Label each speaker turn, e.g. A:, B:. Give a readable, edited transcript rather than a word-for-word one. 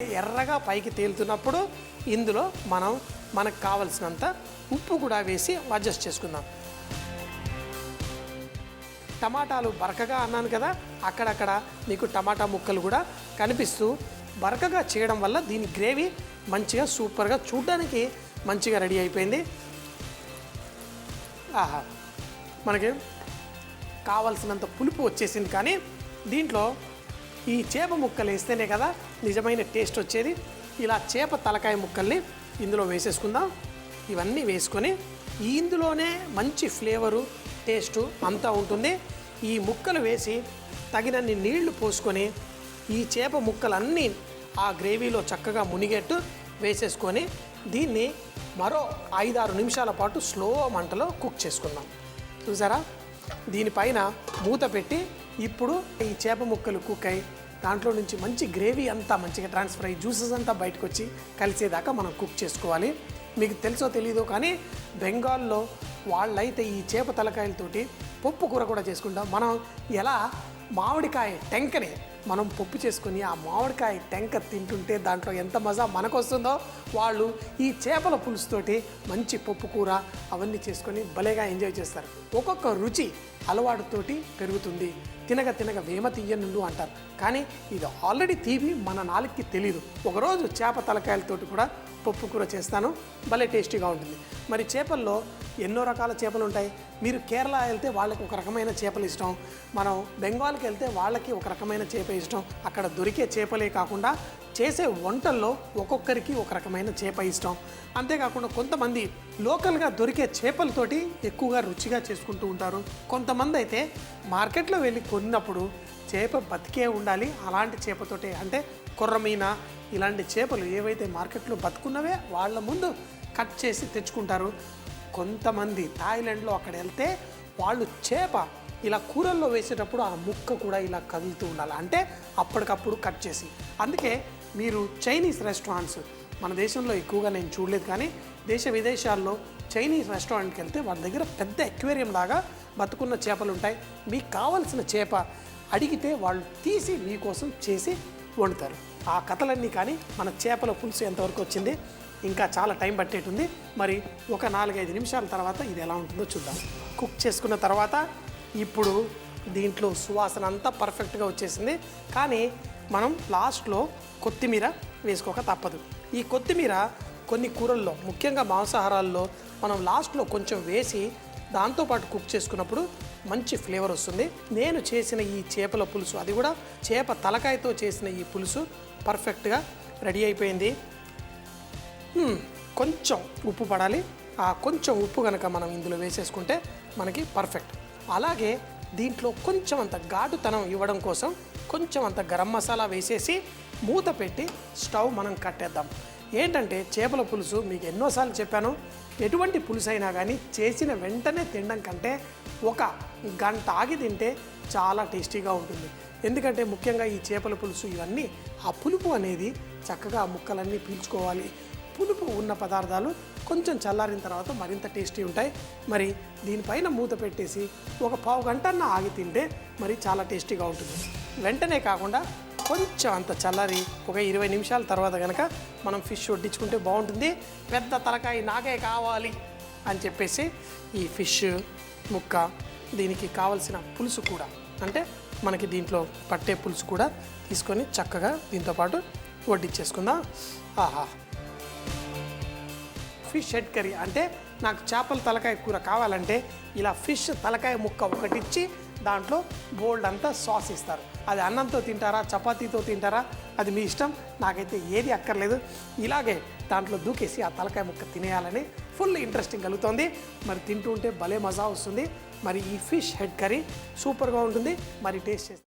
A: ఎర్రగా పైకి తేలుతున్నప్పుడు ఇందులో మనకు కావలసినంత ఉప్పు కూడా వేసి అడ్జస్ట్ చేసుకుందాం. టమాటాలు బరకగా అన్నాను కదా, అక్కడక్కడ మీకు టమాటా ముక్కలు కూడా కనిపిస్తూ బరకగా చేయడం వల్ల దీని గ్రేవీ మంచిగా సూపర్గా చూడడానికి మంచిగా రెడీ అయిపోయింది. ఆహా, మనకి కావలసినంత పులుపు వచ్చేసింది. కానీ దీంట్లో ఈ చేప ముక్కలు వేస్తేనే కదా నిజమైన టేస్ట్ వచ్చేది. ఇలా చేప తలకాయ ముక్కల్ని ఇందులో వేసేసుకుందాం. ఇవన్నీ వేసుకొని ఇందులోనే మంచి ఫ్లేవరు టేస్టు అంతా ఉంటుంది. ఈ ముక్కలు వేసి తగినన్ని నీళ్లు పోసుకొని ఈ చేప ముక్కలన్నీ ఆ గ్రేవీలో చక్కగా మునిగేట్టు వేసేసుకొని దీన్ని మరో 5-6 నిమిషాల పాటు స్లో మంటలో కుక్ చేసుకుందాం. చూసారా, దీనిపైన మూత పెట్టి ఇప్పుడు ఈ చేప ముక్కలు కుక్ అయ్యి దాంట్లో నుంచి మంచి గ్రేవీ అంతా మంచిగా ట్రాన్స్ఫర్ అయ్యి జ్యూసెస్ అంతా బయటకు వచ్చి కలిసేదాకా మనం కుక్ చేసుకోవాలి. మీకు తెలుసో తెలీదో కానీ బెంగాల్లో వాళ్ళైతే ఈ చేప తలకాయలతోటి పప్పు కూర కూడా చేసుకుంటాం. మనం ఎలా మామిడికాయ టెంకని మనం పప్పు చేసుకుని ఆ మామిడికాయ టెంక తింటుంటే దాంట్లో ఎంత మజా మనకు వస్తుందో వాళ్ళు ఈ చేపల పులుసుతోటి మంచి పప్పు కూర అవన్నీ చేసుకొని భలేగా ఎంజాయ్ చేస్తారు. ఒక్కొక్క రుచి అలవాటుతోటి పెరుగుతుంది. తినగ తినగ వేమ తీయనుండు అంటారు. కానీ ఇది ఆల్రెడీ తీపి మన నాలుగుకి తెలీదు. ఒకరోజు చేప తలకాయలతోటి కూడా పప్పు కూర చేస్తాను, భలే టేస్టీగా ఉంటుంది. మరి చేపల్లో ఎన్నో రకాల చేపలు ఉంటాయి. మీరు కేరళ వెళ్తే వాళ్ళకి ఒక రకమైన చేపలు ఇష్టం, మనం బెంగాల్కి వెళ్తే వాళ్ళకి ఒక రకమైన చేప ఇష్టం. అక్కడ దొరికే చేపలే కాకుండా చేసే వంటల్లో ఒక్కొక్కరికి ఒక రకమైన చేప ఇష్టం. అంతేకాకుండా కొంతమంది లోకల్గా దొరికే చేపలతోటి ఎక్కువగా రుచిగా చేసుకుంటూ ఉంటారు. కొంతమంది అయితే మార్కెట్లో వెళ్ళి కొన్నప్పుడు చేప బతికే ఉండాలి అలాంటి చేపతోటే, అంటే కొర్రమీన ఇలాంటి చేపలు ఏవైతే మార్కెట్లో బతుకున్నవే వాళ్ళ ముందు కట్ చేసి తెచ్చుకుంటారు. కొంతమంది థాయిలాండ్లో అక్కడ వెళ్తే వాళ్ళు చేప ఇలా కూరల్లో వేసేటప్పుడు ఆ ముక్క కూడా ఇలా కదులుతూ ఉండాలి, అంటే అప్పటికప్పుడు కట్ చేసి. అందుకే మీరు చైనీస్ రెస్టారెంట్స్ మన దేశంలో ఎక్కువగా నేను చూడలేదు, కానీ దేశ విదేశాల్లో చైనీస్ రెస్టారెంట్కి వెళ్తే వాళ్ళ దగ్గర పెద్ద ఎక్వేరియం లాగా బతుకున్న చేపలు ఉంటాయి. మీకు కావలసిన చేప అడిగితే వాళ్ళు తీసి మీకోసం చేసి వండుతారు. ఆ కథలన్నీ. కానీ మన చేపల పులుసు ఎంతవరకు వచ్చింది, ఇంకా చాలా టైం పట్టేటుంది. మరి ఒక 4-5 నిమిషాల తర్వాత ఇది ఎలా ఉంటుందో చూద్దాం. కుక్ చేసుకున్న తర్వాత ఇప్పుడు దీంట్లో సువాసన అంతా పర్ఫెక్ట్గా వచ్చేసింది. కానీ మనం లాస్ట్లో కొత్తిమీర వేసుకోక తప్పదు. ఈ కొత్తిమీర కొన్ని కూరల్లో, ముఖ్యంగా మాంసాహారాల్లో మనం లాస్ట్లో కొంచెం వేసి దాంతోపాటు కుక్ చేసుకున్నప్పుడు మంచి ఫ్లేవర్ వస్తుంది. నేను చేసిన ఈ చేపల పులుసు, అది కూడా చేప తలకాయతో చేసిన ఈ పులుసు పర్ఫెక్ట్గా రెడీ అయిపోయింది. కొంచెం ఉప్పు పడాలి. ఆ కొంచెం ఉప్పు కనుక మనం ఇందులో వేసేసుకుంటే మనకి పర్ఫెక్ట్. అలాగే దీంట్లో కొంచెం అంత ఘాటుతనం ఇవ్వడం కోసం కొంచెం అంత గరం మసాలా వేసేసి మూత పెట్టి స్టవ్ మనం కట్టేద్దాం. ఏంటంటే చేపల పులుసు మీకు ఎన్నోసార్లు చెప్పాను, ఎటువంటి పులుసు అయినా కానీ చేసిన వెంటనే తినడం కంటే 1 గంట ఆగి తింటే చాలా టేస్టీగా ఉంటుంది. ఎందుకంటే ముఖ్యంగా ఈ చేపల పులుసు ఇవన్నీ ఆ పులుపు అనేది చక్కగా ఆ ముక్కలన్నీ పీల్చుకోవాలి. పులుపు ఉన్న పదార్థాలు కొంచెం చల్లారిన తర్వాత మరింత టేస్టీ ఉంటాయి. మరి దీనిపైన మూత పెట్టేసి ఒక పావు గంటన్న ఆగి తింటే మరి చాలా టేస్టీగా ఉంటుంది. వెంటనే కాకుండా కొంచెం అంత చల్లారి ఒక 20 నిమిషాల తర్వాత కనుక మనం ఫిష్ వడ్డించుకుంటే బాగుంటుంది. పెద్ద తలకాయ నాకే కావాలి అని చెప్పేసి ఈ ఫిష్ ముక్క, దీనికి కావలసిన పులుసు కూడా, అంటే మనకి దీంట్లో పట్టే పులుసు కూడా తీసుకొని చక్కగా దీంతోపాటు వడ్డించేసుకుందాం. ఆహా, ఫిష్ హెడ్ కర్రీ అంటే నాకు చేపల తలకాయ కూర కావాలంటే ఇలా ఫిష్ తలకాయ ముక్క ఒకటిచ్చి దాంట్లో బోల్డ్ అంతా సాస్ ఇస్తారు. అది అన్నంతో తింటారా, చపాతీతో తింటారా, అది మీ ఇష్టం. నాకైతే ఏది అక్కర్లేదు. ఇలాగే దాంట్లో దూకేసి ఆ తలకాయ ముక్క తినేయాలని ఫుల్ ఇంట్రెస్టింగ్ కలుగుతుంది. మరి తింటూ ఉంటే భలే మజా వస్తుంది. మరి ఈ ఫిష్ హెడ్ కర్రీ సూపర్గా ఉంటుంది. మరి టేస్ట్ చేస్తే